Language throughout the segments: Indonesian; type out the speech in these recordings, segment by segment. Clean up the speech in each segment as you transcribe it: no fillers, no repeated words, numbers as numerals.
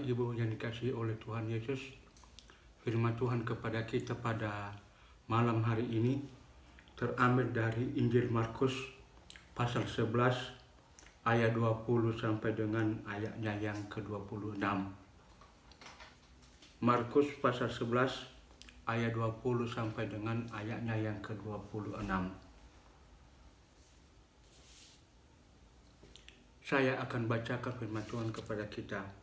Bapak Ibu yang dikasihi oleh Tuhan Yesus, firman Tuhan kepada kita pada malam hari ini terambil dari Injil Markus pasal 11 ayat 20 sampai dengan ayatnya yang ke-26. Markus pasal 11 ayat 20 sampai dengan ayatnya yang ke-26. Saya akan bacakan firman Tuhan kepada kita.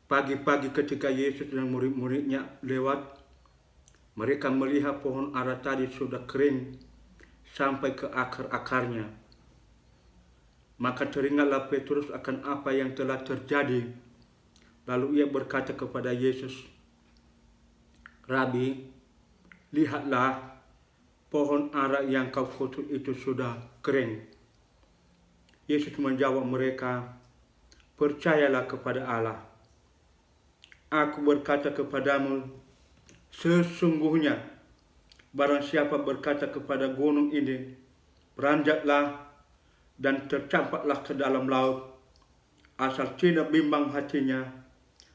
Pagi-pagi ketika Yesus dan murid-muridnya lewat, mereka melihat pohon ara tadi sudah kering sampai ke akar-akarnya. Maka teringatlah Petrus akan apa yang telah terjadi. Lalu ia berkata kepada Yesus, "Rabi, lihatlah, pohon ara yang kau kutuk itu sudah kering." Yesus menjawab mereka, "Percayalah kepada Allah. Aku berkata kepadamu, sesungguhnya barang siapa berkata kepada gunung ini, beranjaklah dan tercampaklah ke dalam laut, asal tidak bimbang hatinya,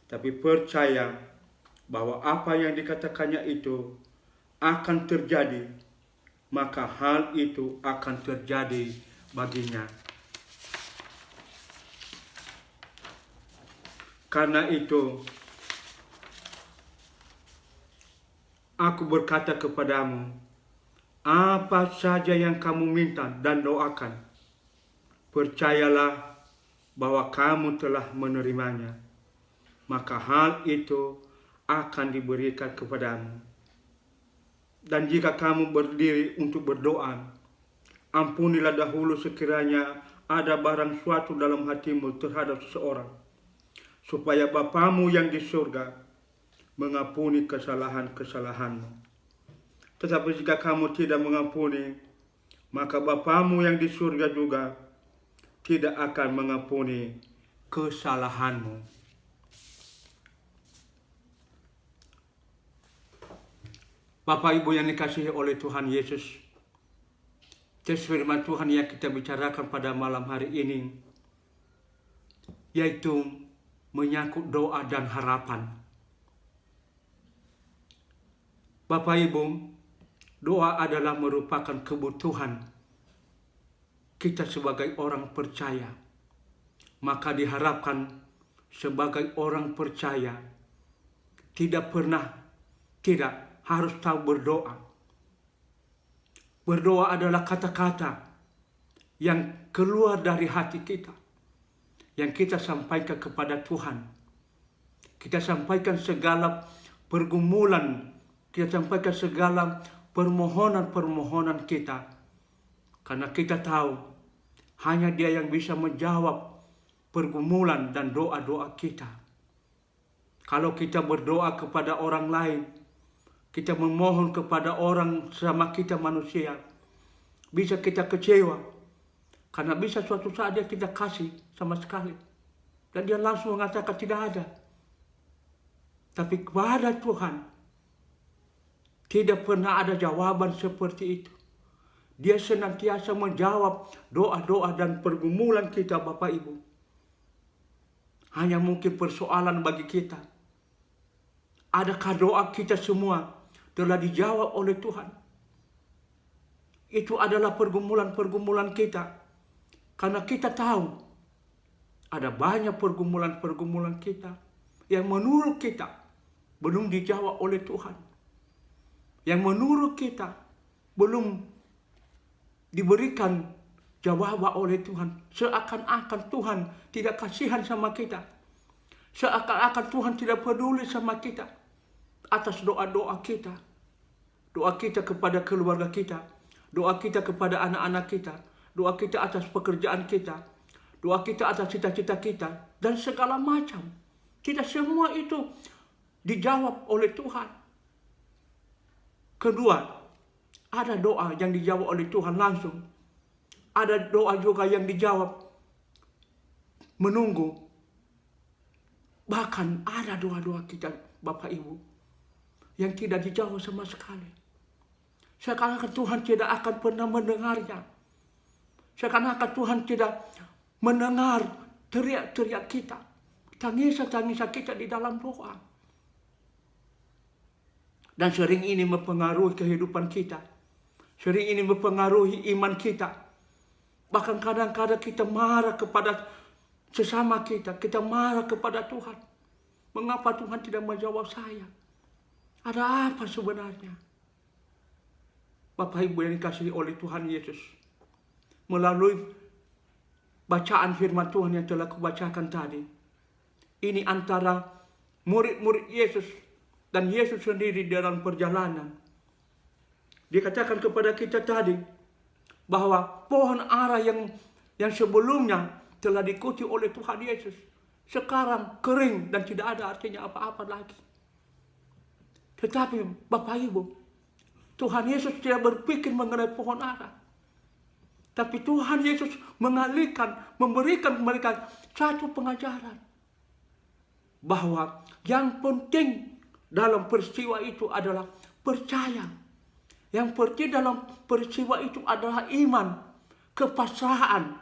tapi percaya bahwa apa yang dikatakannya itu akan terjadi, maka hal itu akan terjadi baginya. Karena itu, aku berkata kepadamu, apa saja yang kamu minta dan doakan, percayalah bahwa kamu telah menerimanya, maka hal itu akan diberikan kepadamu. Dan jika kamu berdiri untuk berdoa, ampunilah dahulu sekiranya ada barang suatu dalam hatimu terhadap seseorang, supaya Bapamu yang di surga mengampuni kesalahan-kesalahanmu. Tetapi jika kamu tidak mengampuni, maka Bapamu yang di surga juga tidak akan mengampuni kesalahanmu." Bapak Ibu yang dikasihi oleh Tuhan Yesus, teks firman Tuhan yang kita bicarakan pada malam hari ini, yaitu menyangkut doa dan harapan. Bapak Ibu, doa adalah merupakan kebutuhan kita sebagai orang percaya. Maka diharapkan sebagai orang percaya tidak harus tahu berdoa. Berdoa adalah kata-kata yang keluar dari hati kita, yang kita sampaikan kepada Tuhan. Kita sampaikan segala pergumulan, kita sampaikan segala permohonan-permohonan kita. Karena kita tahu hanya Dia yang bisa menjawab pergumulan dan doa-doa kita. Kalau kita berdoa kepada orang lain, kita memohon kepada orang sama kita manusia, bisa kita kecewa. Karena bisa suatu saat Dia tidak kasih sama sekali. Dan Dia langsung mengatakan tidak ada. Tapi kepada Tuhan, tidak pernah ada jawaban seperti itu. Dia senantiasa menjawab doa-doa dan pergumulan kita, Bapak Ibu. Hanya mungkin persoalan bagi kita, adakah doa kita semua telah dijawab oleh Tuhan? Itu adalah pergumulan-pergumulan kita. Karena kita tahu ada banyak pergumulan-pergumulan kita yang menurut kita belum dijawab oleh Tuhan. Yang menurut kita belum diberikan jawaban oleh Tuhan. Seakan-akan Tuhan tidak kasihan sama kita. Seakan-akan Tuhan tidak peduli sama kita atas doa-doa kita. Doa kita kepada keluarga kita. Doa kita kepada anak-anak kita. Doa kita atas pekerjaan kita. Doa kita atas cita-cita kita. Dan segala macam. Tidak semua itu dijawab oleh Tuhan. Kedua, ada doa yang dijawab oleh Tuhan langsung. Ada doa juga yang dijawab menunggu. Bahkan ada doa-doa kita, Bapak Ibu, yang tidak dijawab sama sekali. Seakan-akan Tuhan tidak akan pernah mendengarnya. Seakan-akan Tuhan tidak mendengar teriak-teriak kita, tangisan-tangisan kita di dalam doa. Dan sering ini mempengaruhi kehidupan kita. Sering ini mempengaruhi iman kita. Bahkan kadang-kadang kita marah kepada sesama kita. Kita marah kepada Tuhan. Mengapa Tuhan tidak menjawab saya? Ada apa sebenarnya? Bapak Ibu yang dikasihi oleh Tuhan Yesus, melalui bacaan firman Tuhan yang telah kubacakan tadi, ini antara murid-murid Yesus dan Yesus sendiri dalam perjalanan. Dikatakan kepada kita tadi bahwa pohon ara yang sebelumnya telah diikuti oleh Tuhan Yesus, sekarang kering dan tidak ada artinya apa-apa lagi. Tetapi Bapak Ibu, Tuhan Yesus tidak berpikir mengenai pohon ara. Tapi Tuhan Yesus memberikan mereka satu pengajaran. Bahwa yang penting dalam peristiwa itu adalah percaya. Yang penting dalam peristiwa itu adalah iman, kepasrahan.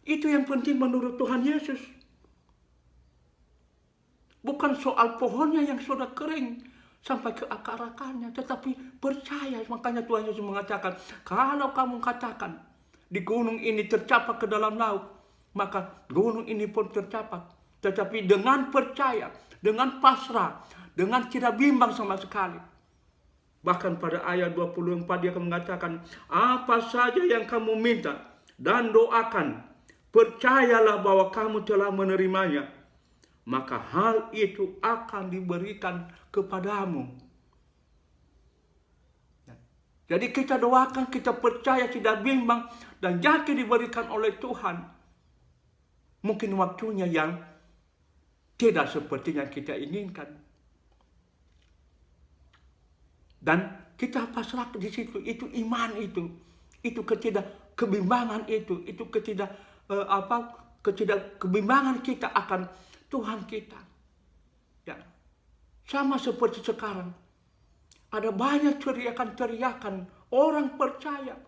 Itu yang penting menurut Tuhan Yesus. Bukan soal pohonnya yang sudah kering sampai ke akar-akarnya, tetapi percaya. Makanya Tuhan Yesus mengatakan, kalau kamu katakan di gunung ini tercapai ke dalam laut, maka gunung ini pun tercapai. Tetapi dengan percaya, dengan pasrah, dengan tidak bimbang sama sekali. Bahkan pada ayat 24 dia akan mengatakan, apa saja yang kamu minta dan doakan, percayalah bahwa kamu telah menerimanya, maka hal itu akan diberikan kepadamu. Jadi kita doakan, kita percaya, tidak bimbang, dan yakin diberikan oleh Tuhan. Mungkin waktunya yang tidak seperti yang kita inginkan. Dan kita pasrah di situ, itu iman itu kebimbangan itu kebimbangan kita akan Tuhan kita. Ya. Sama seperti sekarang. Ada banyak teriakan-teriakan orang percaya.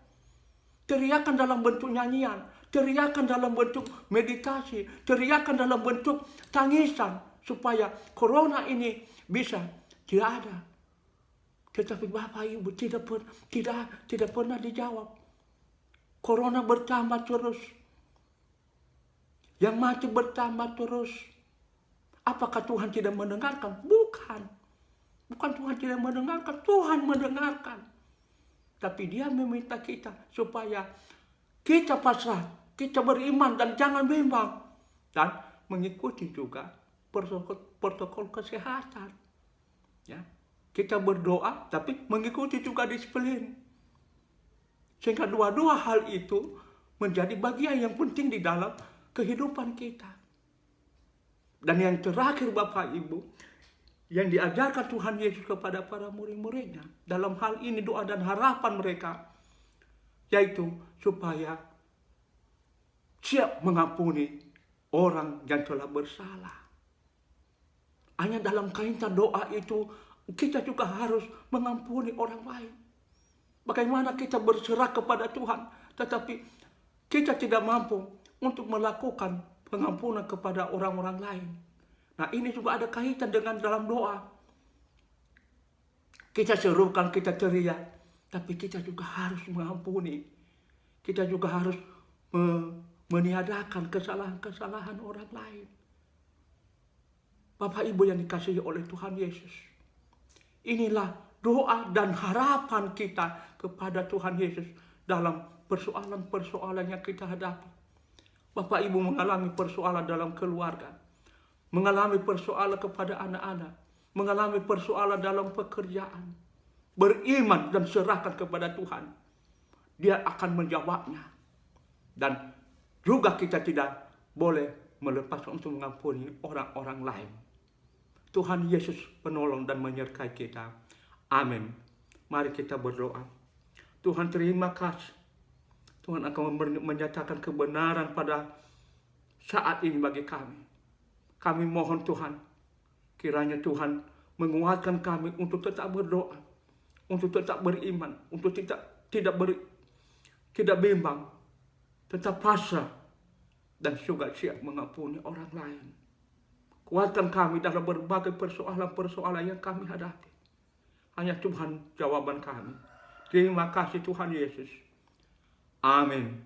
Teriakan dalam bentuk nyanyian, teriakan dalam bentuk meditasi, teriakan dalam bentuk tangisan supaya corona ini bisa tidak ada. Tetapi Bapak Ibu tidak pernah dijawab. Corona bertambah terus. Yang mati bertambah terus. Apakah Tuhan tidak mendengarkan? Bukan. Bukan Tuhan tidak mendengarkan, Tuhan mendengarkan. Tapi Dia meminta kita supaya kita pasrah, kita beriman dan jangan bimbang. Dan mengikuti juga protokol kesehatan. Ya. Kita berdoa tapi mengikuti juga disiplin. Sehingga dua-dua hal itu menjadi bagian yang penting di dalam kehidupan kita. Dan yang terakhir Bapak Ibu, yang diajarkan Tuhan Yesus kepada para murid-muridnya dalam hal ini doa dan harapan mereka, yaitu supaya siap mengampuni orang yang telah bersalah. Hanya dalam kaitan doa itu kita juga harus mengampuni orang lain. Bagaimana kita berserah kepada Tuhan, tetapi kita tidak mampu untuk melakukan pengampunan kepada orang-orang lain. Nah, ini juga ada kaitan dengan dalam doa. Kita serukan, kita teriak, tapi kita juga harus mengampuni. Kita juga harus meniadakan kesalahan-kesalahan orang lain. Bapak Ibu yang dikasihi oleh Tuhan Yesus, inilah doa dan harapan kita kepada Tuhan Yesus dalam persoalan-persoalan yang kita hadapi. Bapak Ibu mengalami persoalan dalam keluarga, mengalami persoalan kepada anak-anak, mengalami persoalan dalam pekerjaan. Beriman dan serahkan kepada Tuhan. Dia akan menjawabnya. Dan juga kita tidak boleh melepaskan untuk mengampuni orang-orang lain. Tuhan Yesus penolong dan menyertai kita. Amin. Mari kita berdoa. Tuhan, terima kasih. Tuhan akan menyatakan kebenaran pada saat ini bagi kami. Kami mohon Tuhan, kiranya Tuhan menguatkan kami untuk tetap berdoa, untuk tetap beriman, untuk tidak bimbang, tetap pasrah, dan juga siap mengampuni orang lain. Kuatkan kami dalam berbagai persoalan-persoalan yang kami hadapi. Hanya Tuhan jawaban kami. Terima kasih Tuhan Yesus. Amin.